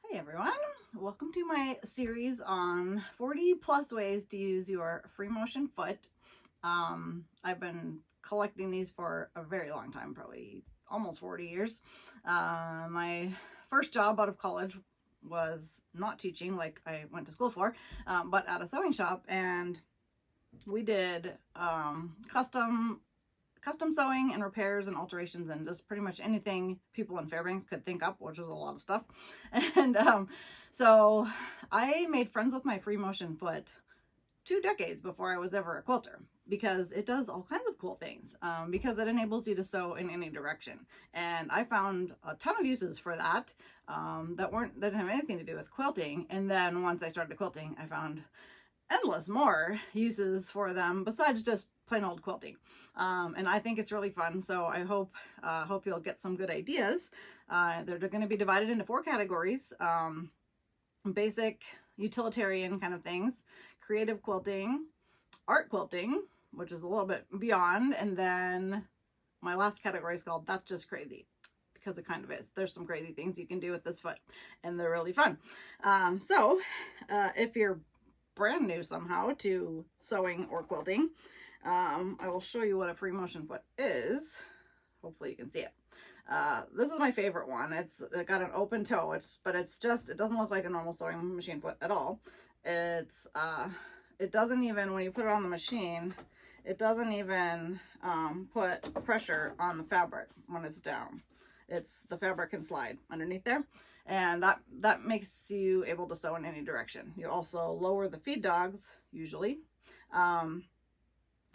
Hey everyone, welcome to my series on 40 plus ways to use your free motion foot. I've been collecting these for a very long time, probably almost 40 years. My first job out of college was not teaching like I went to school for, but at a sewing shop, and we did custom sewing and repairs and alterations and just pretty much anything people in Fairbanks could think up, which was a lot of stuff. And so I made friends with my free motion foot 2 decades before I was ever a quilter, because it does all kinds of cool things, because it enables you to sew in any direction. And I found a ton of uses for that that didn't have anything to do with quilting. And then once I started quilting, I found endless more uses for them besides just plain old quilting. And I think it's really fun, so I hope you'll get some good ideas. They're going to be divided into 4 categories: basic, utilitarian kind of things, creative quilting, art quilting, which is a little bit beyond, and then my last category is called That's Just Crazy, because it kind of is. There's some crazy things you can do with this foot, and they're really fun. So if you're brand new somehow to sewing or quilting, I will show you what a free motion foot is. Hopefully you can see it. This is my favorite one. It's got an open toe. It doesn't look like a normal sewing machine foot at all. It doesn't even, when you put it on the machine, it doesn't even put pressure on the fabric when it's down. The fabric can slide underneath there, and that makes you able to sew in any direction. You also lower the feed dogs usually,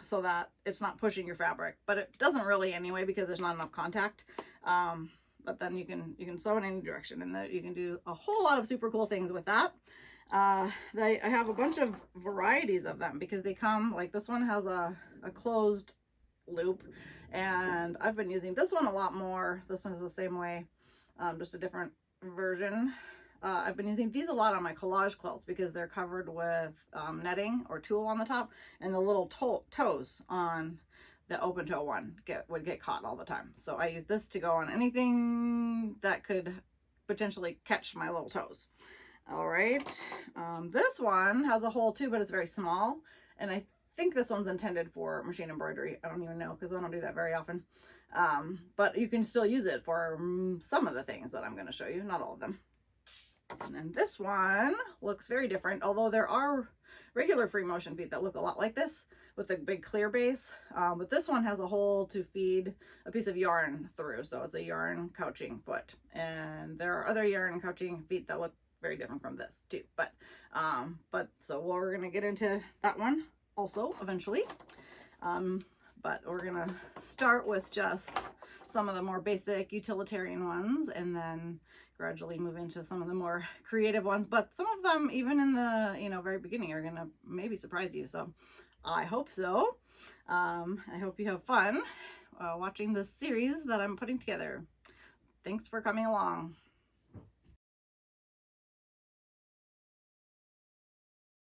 so that it's not pushing your fabric, but it doesn't really anyway, because there's not enough contact. But then you can sew in any direction, and that you can do a whole lot of super cool things with that. I have a bunch of varieties of them, because they come, like this one has a closed loop, and I've been using this one a lot more. This one is the same way, just a different version. I've been using these a lot on my collage quilts, because they're covered with netting or tulle on the top, and the little toes on the open toe one would get caught all the time. So I use this to go on anything that could potentially catch my little toes. All right, this one has a hole too, but it's very small, and I think this one's intended for machine embroidery. I don't even know, because I don't do that very often. But you can still use it for some of the things that I'm going to show you, not all of them. And then this one looks very different, although there are regular free motion feet that look a lot like this with a big clear base. But this one has a hole to feed a piece of yarn through, so it's a yarn couching foot. And there are other yarn couching feet that look very different from this too. But so we're going to get into that one also eventually. But we're going to start with just some of the more basic utilitarian ones, and then gradually move into some of the more creative ones. But some of them, even in the very beginning, are going to maybe surprise you. So I hope so. I hope you have fun watching this series that I'm putting together. Thanks for coming along.